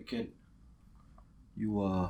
Hey kid, you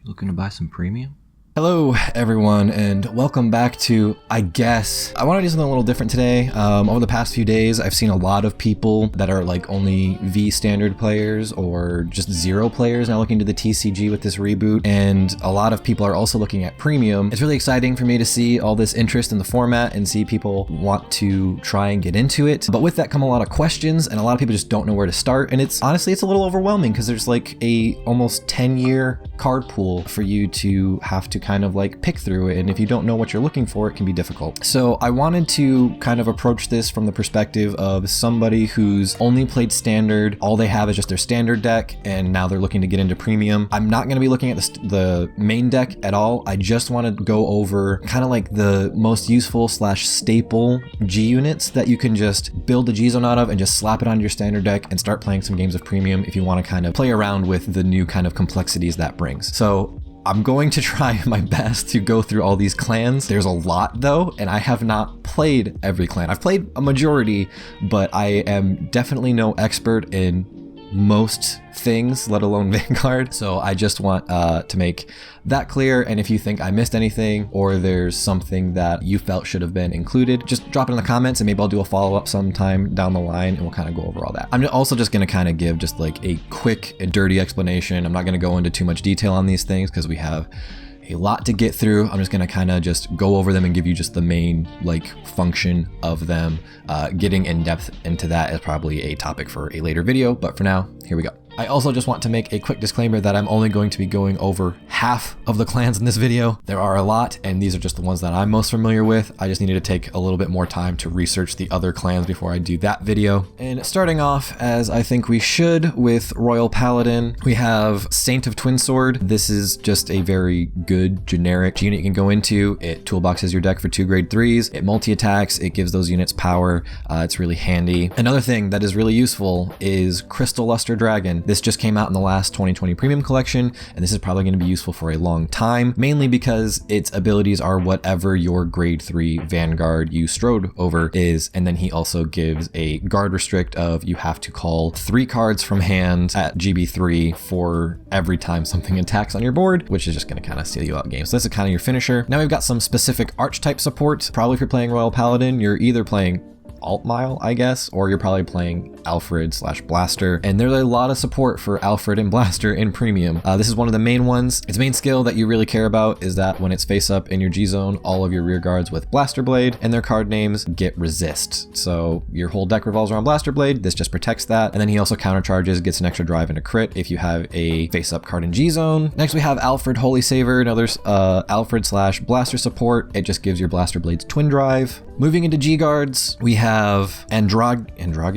looking to buy some premium? Hello everyone and welcome back to I want to do something a little different today. Over the past few days I've seen a lot of people that are like only V standard players or just zero players now looking to the TCG with this reboot, and a lot of people are also looking at premium. It's really exciting for me to see all this interest in the format and see people want to try and get into it, but with that come a lot of questions and a lot of people just don't know where to start, and it's honestly a little overwhelming because there's like a almost 10-year card pool for you to have to kind of like pick through it, and if you don't know what you're looking for, it can be difficult. So I wanted to kind of approach this from the perspective of somebody who's only played standard, all they have is just their standard deck, and now they're looking to get into premium. I'm not going to be looking at the main deck at all. I just want to go over kind of like the most useful / staple G units that you can just build the G zone out of and just slap it onto your standard deck and start playing some games of premium if you want to kind of play around with the new kind of complexities that brings. So I'm going to try my best to go through all these clans. There's a lot though, and I have not played every clan. I've played a majority, but I am definitely no expert in most things, let alone Vanguard. So I just want to make that clear, and if you think I missed anything or there's something that you felt should have been included, just drop it in the comments and maybe I'll do a follow-up sometime down the line and we'll kind of go over all that. I'm also just going to kind of give just like a quick and dirty explanation. I'm not going to go into too much detail on these things because we have a lot to get through. I'm just going to kind of just go over them and give you just the main like function of them. Getting in depth into that is probably a topic for a later video, but for now, here we go. I also just want to make a quick disclaimer that I'm only going to be going over half of the clans in this video. There are a lot, and these are just the ones that I'm most familiar with. I just needed to take a little bit more time to research the other clans before I do that video. And starting off, as I think we should, with Royal Paladin, we have Saint of Twinsword. This is just a very good generic unit you can go into. It toolboxes your deck for 2 grade 3s. It multi-attacks. It gives those units power. It's really handy. Another thing that is really useful is Crystal Luster Dragon. This just came out in the last 2020 premium collection, and this is probably going to be useful for a long time, mainly because its abilities are whatever your grade 3 Vanguard you strode over is, and then he also gives a guard restrict of you have to call 3 cards from hand at GB3 for every time something attacks on your board, which is just going to kind of steal you out games. So this is kind of your finisher. Now we've got some specific archetype support. Probably if you're playing Royal Paladin, you're either playing Altmile, I guess, or you're probably playing Alfred / Blaster, and there's a lot of support for Alfred and Blaster in premium. This is one of the main ones. Its main skill that you really care about is that when it's face up in your G zone, all of your rear guards with Blaster Blade and their card names get resist. So your whole deck revolves around Blaster Blade. This just protects that, and then he also countercharges, gets an extra drive and a crit if you have a face up card in G zone. Next we have Alfred Holy Saver. Now there's Alfred / Blaster support. It just gives your Blaster Blades twin drive. Moving into G guards, we have Androgeus?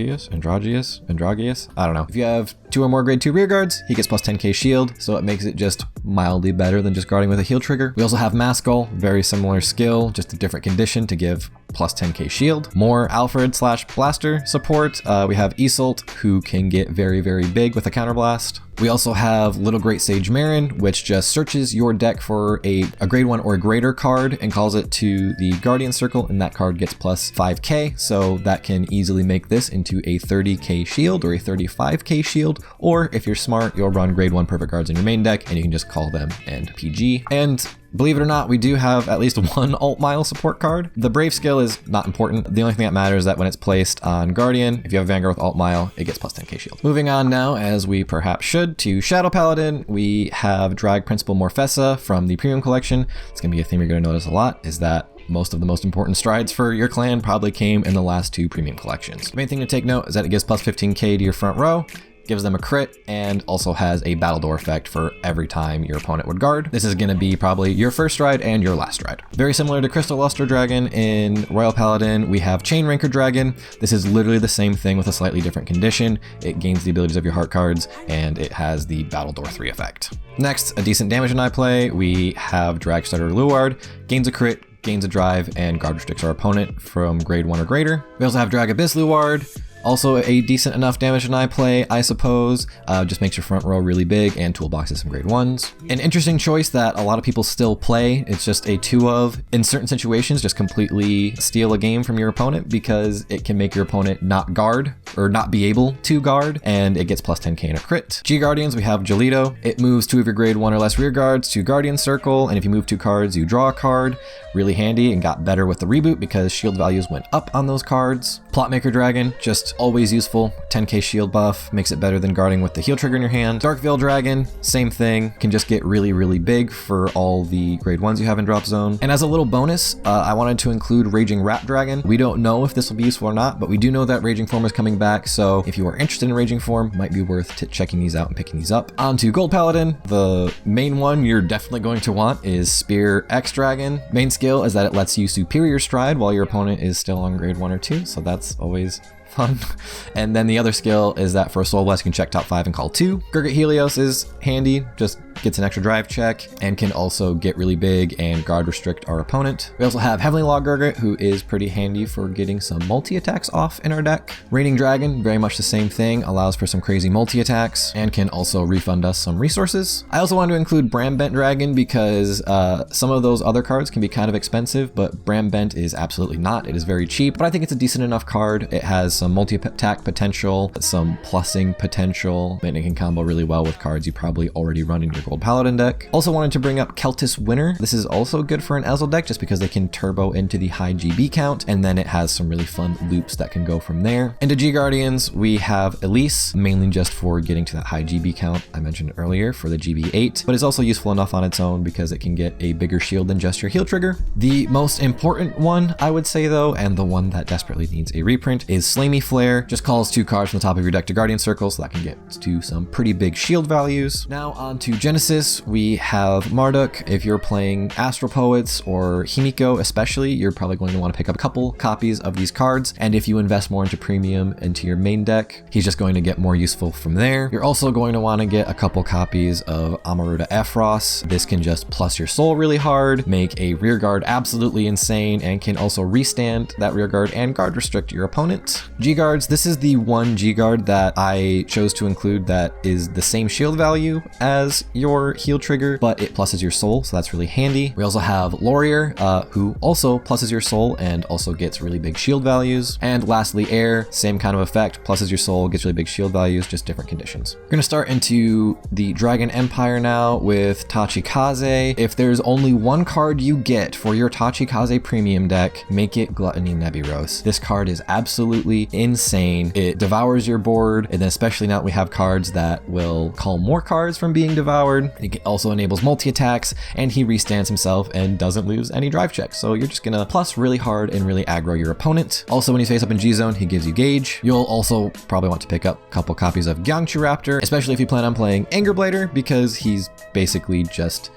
I don't know. If you have 2 or more grade 2 rear guards, he gets plus 10k shield, so it makes it just mildly better than just guarding with a heal trigger. We also have Maskull, very similar skill, just a different condition to give plus 10k shield. More Alfred / Blaster support. We have Isolt, who can get very, very big with a counterblast. We also have Little Great Sage Marin, which just searches your deck for a grade 1 or greater card and calls it to the Guardian Circle, and that card gets plus 5k, so that can easily make this into a 30k shield or a 35k shield, or if you're smart, you'll run grade 1 perfect cards in your main deck and you can just call them and PG. And believe it or not, we do have at least one Altmile support card. The Brave skill is not important. The only thing that matters is that when it's placed on Guardian, if you have Vanguard with Altmile, it gets plus 10k shield. Moving on now, as we perhaps should, to Shadow Paladin, we have Drag Principal Morfessa from the Premium Collection. It's going to be a theme you're going to notice a lot, is that most of the most important strides for your clan probably came in the last 2 premium collections. The main thing to take note is that it gives plus 15k to your front row, gives them a crit, and also has a battle door effect for every time your opponent would guard. This is going to be probably your first stride and your last stride. Very similar to Crystal Luster Dragon in Royal Paladin, we have Chain Ranker Dragon. This is literally the same thing with a slightly different condition. It gains the abilities of your heart cards, and it has the battle door 3 effect. Next, a decent damage in I play, we have Dragstutter Luard, gains a crit, gains a drive, and guard restricts our opponent from grade 1 or greater. We also have Drag Abyss Luard, Also a decent enough damage and eye play, I suppose. Just makes your front row really big and toolboxes some grade 1s. An interesting choice that a lot of people still play. It's just a 2 of, in certain situations, just completely steal a game from your opponent because it can make your opponent not guard or not be able to guard, and it gets plus 10k in a crit. G Guardians, we have Jolito. It moves 2 of your grade 1 or less rear guards to Guardian Circle, and if you move 2 cards, you draw a card. Really handy and got better with the reboot because shield values went up on those cards. Plotmaker Dragon, just always useful. 10k shield buff, makes it better than guarding with the heal trigger in your hand. Darkveil Dragon, same thing, can just get really big for all the grade 1s you have in drop zone. And as a little bonus, I wanted to include Raging Rat Dragon. We don't know if this will be useful or not, but we do know that Raging Form is coming back, so if you are interested in Raging Form, might be worth checking these out and picking these up. On to Gold Paladin. The main one you're definitely going to want is Spear X Dragon. Main skill is that it lets you superior stride while your opponent is still on grade 1 or 2, so that's always fun. And then the other skill is that for a Soul Blast, you can check top 5 and call 2. Gurgit Helios is handy, just gets an extra drive check and can also get really big and guard restrict our opponent. We also have Heavenly Law Gurgit, who is pretty handy for getting some multi-attacks off in our deck. Raining Dragon, very much the same thing, allows for some crazy multi-attacks and can also refund us some resources. I also wanted to include Brambent Dragon because some of those other cards can be kind of expensive, but Brambent is absolutely not. It is very cheap, but I think it's a decent enough card. It has some multi-attack potential, some plussing potential, and it can combo really well with cards you probably already run in your Gold Paladin deck. Also wanted to bring up Keltis Winner. This is also good for an Ezel deck just because they can turbo into the high GB count, and then it has some really fun loops that can go from there. Into G Guardians, we have Elise, mainly just for getting to that high GB count I mentioned earlier for the GB8, but it's also useful enough on its own because it can get a bigger shield than just your heal trigger. The most important one, I would say though, and the one that desperately needs a reprint, is Slamey Flare. Just calls 2 cards from the top of your deck to Guardian Circle, so that can get to some pretty big shield values. Now on to Genesis, we have Marduk. If you're playing Astral Poets or Himiko especially, you're probably going to want to pick up a couple copies of these cards, and if you invest more into premium into your main deck, he's just going to get more useful from there. You're also going to want to get a couple copies of Amaruta Ephros. This can just plus your soul really hard, make a rear guard absolutely insane, and can also restand that rear guard and guard restrict your opponent. G-Guards, this is the one G-Guard that I chose to include that is the same shield value as your heal trigger, but it pluses your soul, so that's really handy. We also have Laurier, who also pluses your soul and also gets really big shield values. And lastly, Air, same kind of effect, pluses your soul, gets really big shield values, just different conditions. We're gonna start into the Dragon Empire now with Tachikaze. If there's only one card you get for your Tachikaze premium deck, make it Gluttony Nebiros. This card is absolutely insane. It devours your board, and then especially now that we have cards that will call more cards from being devoured. It also enables multi-attacks, and he restands himself and doesn't lose any drive checks, so you're just gonna plus really hard and really aggro your opponent. Also, when he's face up in G-Zone, he gives you gauge. You'll also probably want to pick up a couple copies of Gyangchu Raptor, especially if you plan on playing Anger Blader, because he's basically just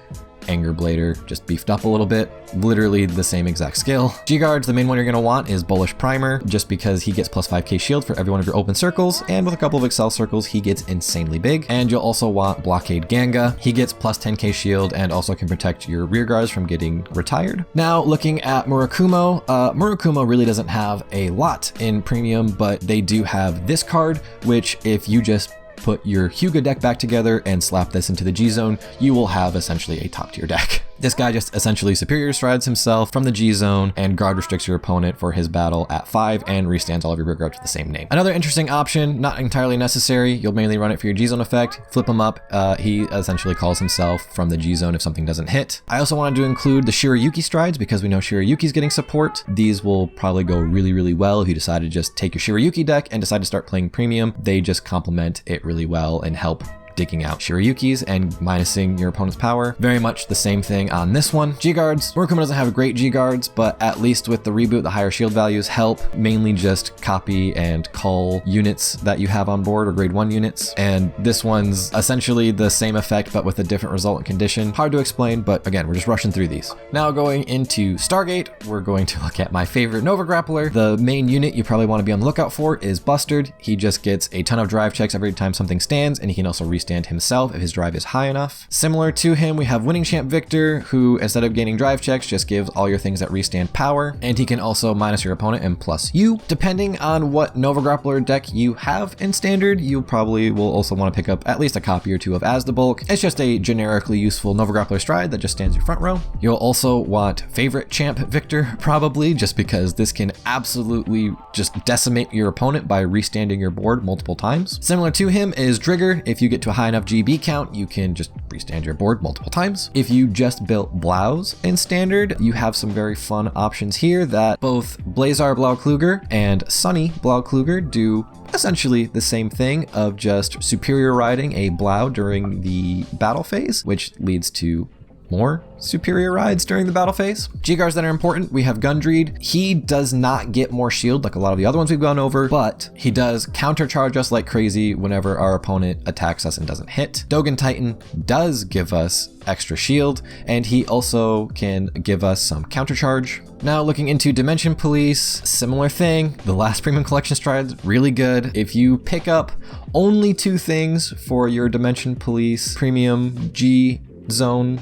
Anger Blader, just beefed up a little bit. Literally the same exact skill. G-Guards, the main one you're going to want is Bullish Primer, just because he gets plus 5k shield for every one of your open circles, and with a couple of Excel circles, he gets insanely big. And you'll also want Blockade Ganga. He gets plus 10k shield and also can protect your rear guards from getting retired. Now, looking at Murakumo, Murakumo really doesn't have a lot in premium, but they do have this card, which if you just put your Hyuga deck back together and slap this into the G-Zone, you will have essentially a top tier deck. This guy just essentially superior strides himself from the G-Zone and guard restricts your opponent for his battle at 5 and restands all of your rear guards with the same name. Another interesting option, not entirely necessary, you'll mainly run it for your G-Zone effect, flip him up, he essentially calls himself from the G-Zone if something doesn't hit. I also wanted to include the Shirayuki strides because we know Shirayuki's getting support. These will probably go really well if you decide to just take your Shirayuki deck and decide to start playing premium. They just complement it really well and help digging out Shirayukis and minusing your opponent's power. Very much the same thing on this one. G-Guards, Murakumo doesn't have great G-Guards, but at least with the reboot, the higher shield values help, mainly just copy and call units that you have on board or grade 1 units. And this one's essentially the same effect, but with a different result and condition. Hard to explain, but again, we're just rushing through these. Now going into Stargate, we're going to look at my favorite Nova Grappler. The main unit you probably want to be on the lookout for is Bustard. He just gets a ton of drive checks every time something stands, and he can also restand restand himself if his drive is high enough. Similar to him, we have Winning Champ Victor, who instead of gaining drive checks, just gives all your things that restand power, and he can also minus your opponent and plus you. Depending on what Nova Grappler deck you have in Standard, you probably will also want to pick up at least a copy or two of As the Bulk. It's just a generically useful Nova Grappler stride that just stands your front row. You'll also want Favorite Champ Victor, probably, just because this can absolutely just decimate your opponent by restanding your board multiple times. Similar to him is Drigger. If you get to a high enough GB count, you can just restand your board multiple times. If you just built Blaus in Standard, you have some very fun options here that both Blazar Blau Kluger and Sunny Blau Kluger do essentially the same thing of just superior riding a Blau during the battle phase, which leads to more superior rides during the battle phase. G-Guards that are important, we have Gundreed. He does not get more shield like a lot of the other ones we've gone over, but he does countercharge us like crazy whenever our opponent attacks us and doesn't hit. Dogen Titan does give us extra shield, and he also can give us some countercharge. Now looking into Dimension Police, similar thing. The last Premium Collection stride's really good. If you pick up only 2 things for your Dimension Police Premium G Zone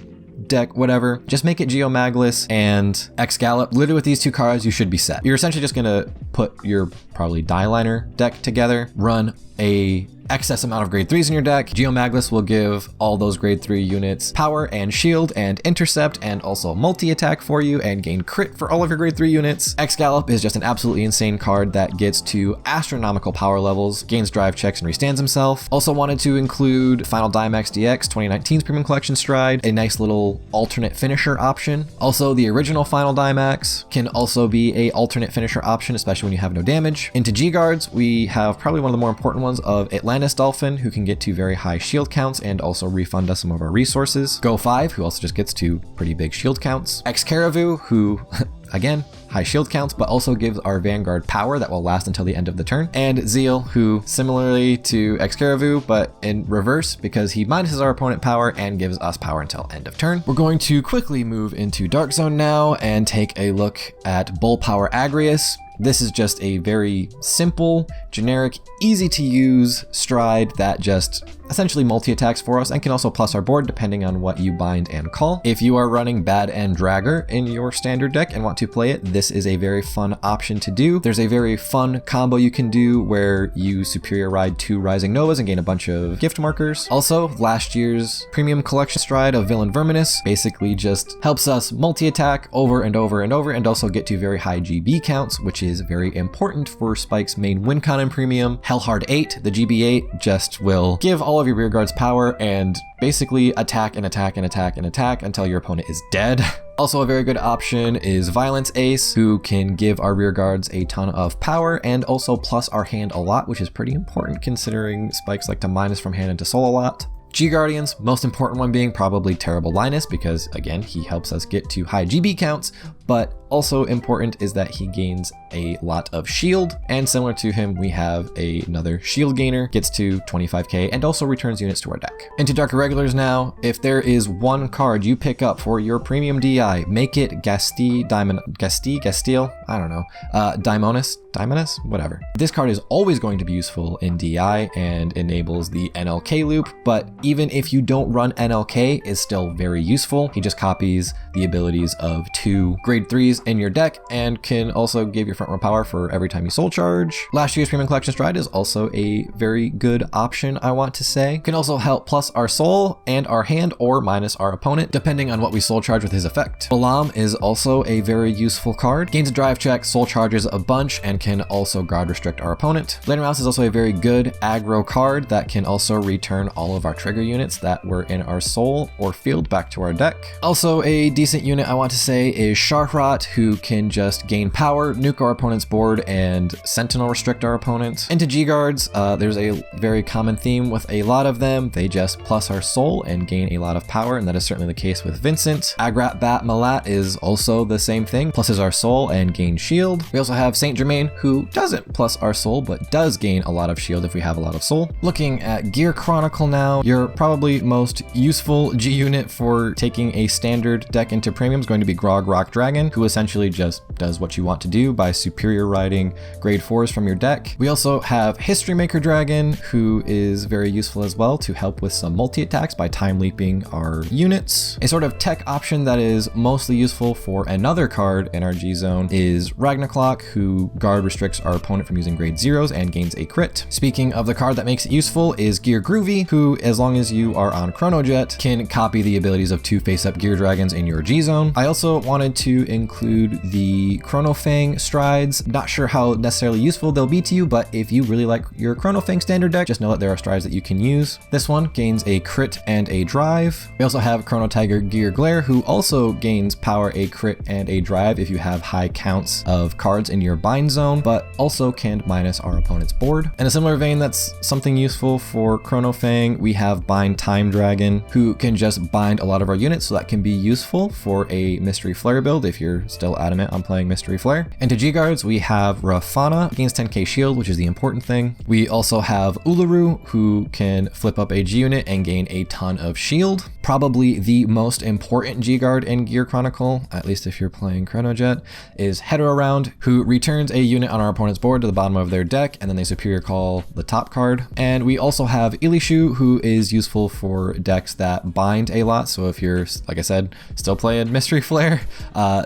deck, whatever, just make it Geomaglis and Excalibur. Literally with these 2 cards, you should be set. You're essentially just gonna put your probably Die Liner deck together, run a excess amount of grade 3s in your deck. Geomaglis will give all those grade 3 units power and shield and intercept and also multi-attack for you and gain crit for all of your grade 3 units. Excalibur is just an absolutely insane card that gets to astronomical power levels, gains drive checks and restands himself. Also wanted to include Final Dimax DX 2019's Premium Collection stride, a nice little alternate finisher option. Also the original Final Dimax can also be a alternate finisher option, especially when you have no damage. Into G-Guards, we have probably one of the more important ones of Atlantis Dolphin, who can get to very high shield counts and also refund us some of our resources. Go 5, who also just gets to pretty big shield counts. Excaravu, who again, high shield counts, but also gives our Vanguard power that will last until the end of the turn. And Zeal, who similarly to Excaravu, but in reverse, because he minuses our opponent power and gives us power until end of turn. We're going to quickly move into Dark Zone now and take a look at Bull Power Agrius. This is just a very simple, generic, easy to use stride that just essentially multi-attacks for us and can also plus our board depending on what you bind and call. If you are running Bad End Dragger in your standard deck and want to play it, this is a very fun option to do. There's a very fun combo you can do where you superior ride 2 Rising Novas and gain a bunch of gift markers. Also, last year's Premium Collection stride of Villain Verminous basically just helps us multi-attack over and over and over and also get to very high GB counts, which is very important for Spike's main win con in Premium. Hellhard 8, the GB8, just will give all of your rear guards power and basically attack and attack and attack and attack until your opponent is dead. Also a very good option is Violence Ace, who can give our rear guards a ton of power and also plus our hand a lot, which is pretty important considering Spikes like to minus from hand into soul a lot. G-Guardians, most important one being probably Terrible Linus, because again, he helps us get to high GB counts, but also important is that he gains a lot of shield, and similar to him, we have another shield gainer, gets to 25k, and also returns units to our deck. Into Dark Irregulars now. If there is one card you pick up for your premium DI, make it Gastile, I don't know, Daimonis, whatever. This card is always going to be useful in DI and enables the NLK loop, but even if you don't run NLK, is still very useful. He just copies the abilities of 2 grade 3s in your deck and can also give your front row power for every time you soul charge. Last year's Premium Collection stride is also a very good option, I want to say. Can also help plus our soul and our hand or minus our opponent, depending on what we soul charge with his effect. Balam is also a very useful card. Gains a drive check, soul charges a bunch, and can also guard restrict our opponent. Later Mouse is also a very good aggro card that can also return all of our trigger units that were in our soul or field back to our deck. Also a decent unit I want to say is Sharkrot, who can just gain power, nuke our opponent's board, and sentinel restrict our opponent. Into G-Guards, there's a very common theme with a lot of them. They just plus our soul and gain a lot of power, and that is certainly the case with Vincent. Agrat Bat Malat is also the same thing, pluses our soul and gains shield. We also have Saint Germain, who doesn't plus our soul, but does gain a lot of shield if we have a lot of soul. Looking at Gear Chronicle now, your probably most useful G unit for taking a standard deck into premium is going to be Grog Rock Dragon. Dragon, who essentially just does what you want to do by superior riding grade 4s from your deck. We also have History Maker Dragon, who is very useful as well to help with some multi-attacks by time leaping our units. A sort of tech option that is mostly useful for another card in our G zone is Ragnarok, who guard restricts our opponent from using grade 0s and gains a crit. Speaking of the card that makes it useful is Gear Groovy, who, as long as you are on Chronojet, can copy the abilities of 2 face-up Gear Dragons in your G zone. I also wanted to include the Chrono Fang strides. Not sure how necessarily useful they'll be to you, but if you really like your Chrono Fang standard deck, just know that there are strides that you can use. This one gains a crit and a drive. We also have Chrono Tiger Gear Glare, who also gains power, a crit, and a drive if you have high counts of cards in your bind zone, but also can minus our opponent's board. In a similar vein, that's something useful for Chrono Fang, we have Bind Time Dragon, who can just bind a lot of our units, so that can be useful for a Mystery Flare build if you're still adamant on playing Mystery Flare. Into G-Guards, we have Rafana, gains 10k shield, which is the important thing. We also have Uluru, who can flip up a G unit and gain a ton of shield. Probably the most important G-Guard in Gear Chronicle, at least if you're playing Chronojet, is Heteround, who returns a unit on our opponent's board to the bottom of their deck, and then they superior call the top card. And we also have Ilishu, who is useful for decks that bind a lot. So if you're, like I said, still playing Mystery Flare,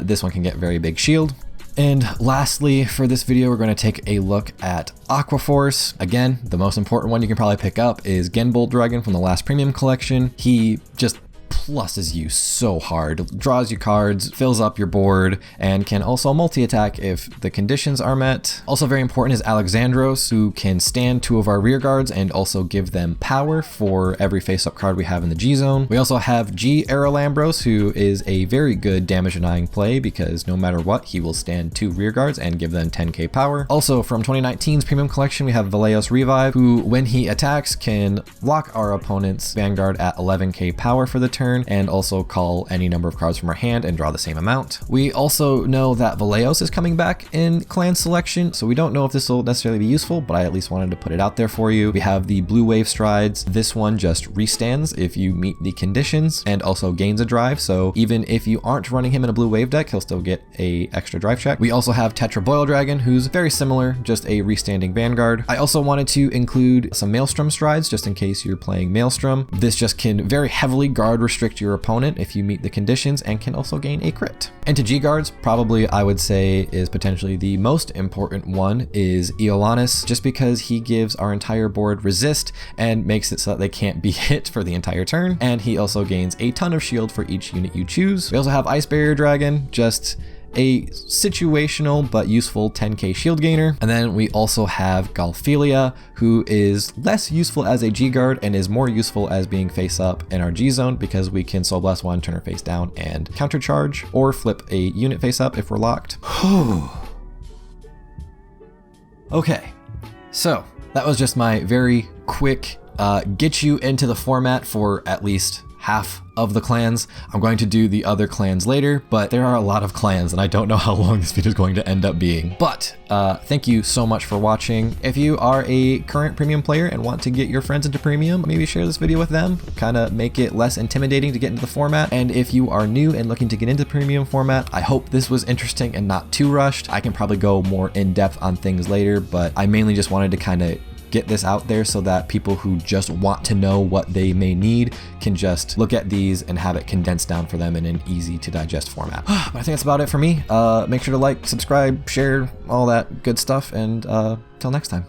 this one can get very big shield. And lastly, for this video, we're going to take a look at Aqua Force. Again, the most important one you can probably pick up is Genbolt Dragon from the last premium collection. He just pluses you so hard, draws you cards, fills up your board, and can also multi-attack if the conditions are met. Also very important is Alexandros, who can stand 2 of our rear guards and also give them power for every face-up card we have in the G zone. We also have G Aralambros, who is a very good damage denying play because no matter what, he will stand 2 rear guards and give them 10k power. Also from 2019's premium collection, we have Valeos Revive, who when he attacks can lock our opponent's Vanguard at 11k power for the turn, and also call any number of cards from our hand and draw the same amount. We also know that Valeos is coming back in clan selection, so we don't know if this will necessarily be useful, but I at least wanted to put it out there for you. We have the Blue Wave Strides. This one just restands if you meet the conditions and also gains a drive, so even if you aren't running him in a Blue Wave deck, he'll still get a extra drive check. We also have Tetra Boil Dragon, who's very similar, just a restanding Vanguard. I also wanted to include some Maelstrom Strides, just in case you're playing Maelstrom. This just can very heavily guard restrict your opponent if you meet the conditions and can also gain a crit. And to G-Guards, probably I would say is potentially the most important one is Eolanis, just because he gives our entire board resist and makes it so that they can't be hit for the entire turn. And he also gains a ton of shield for each unit you choose. We also have Ice Barrier Dragon, just a situational but useful 10k shield gainer. And then we also have Galphelia, who is less useful as a G-Guard and is more useful as being face up in our G zone because we can Soul Blast 1, turn her face down, and countercharge, or flip a unit face up if we're locked. Okay, so that was just my very quick get you into the format for at least half of the clans. I'm going to do the other clans later, but there are a lot of clans and I don't know how long this video is going to end up being. But thank you so much for watching. If you are a current premium player and want to get your friends into premium, maybe share this video with them, kind of make it less intimidating to get into the format. And if you are new and looking to get into premium format, I hope this was interesting and not too rushed. I can probably go more in depth on things later, but I mainly just wanted to kind of get this out there so that people who just want to know what they may need can just look at these and have it condensed down for them in an easy to digest format. But I think that's about it for me. Make sure to like, subscribe, share, all that good stuff, and till next time.